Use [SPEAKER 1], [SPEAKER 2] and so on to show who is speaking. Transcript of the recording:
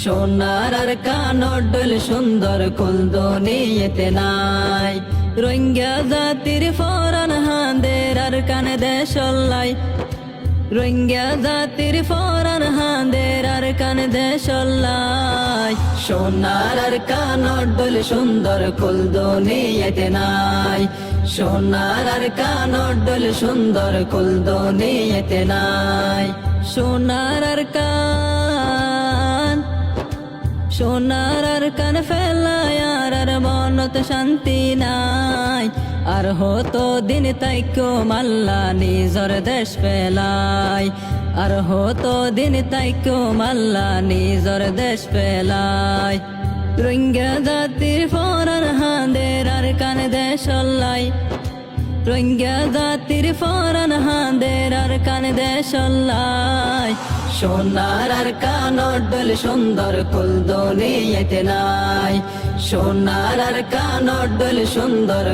[SPEAKER 1] সোনার আর কানর ডোল সুন্দর কুল দুনিয়াতে নাই। রোহিঙ্গা জাতির ফরান হাঁদের আর কানে দেশলাই, রোহিঙ্গা জাতির ফরান হাঁদের আর কানে দেশলাই। সোনার আর কানর ডোল সুন্দর কুল দুনিয়াতে নাই। সোনার আর কানর ডোল সুন্দর কুল দুনিয়াতে নাই। সোনার আর কান, সোনার আর কান ফেলায় আর মনত শান্তি নাই। আর হতো দিন তাইকো মাল্লা নিজর দেশ পেলাই, আর হতো দিন তাইকো মাল্লা নিজর দেশ পেলাই। রোহিঙ্গা জাতির ফরান হাঁদের আর কান দেশলাই, রোহিঙ্গা জাতির ফরান হাঁদের আর কান দেশলাই। সোনার আর কানর ডোল সুন্দর কুল দুনিয়াতে নাই। সোনার আর কানর ডোল সুন্দর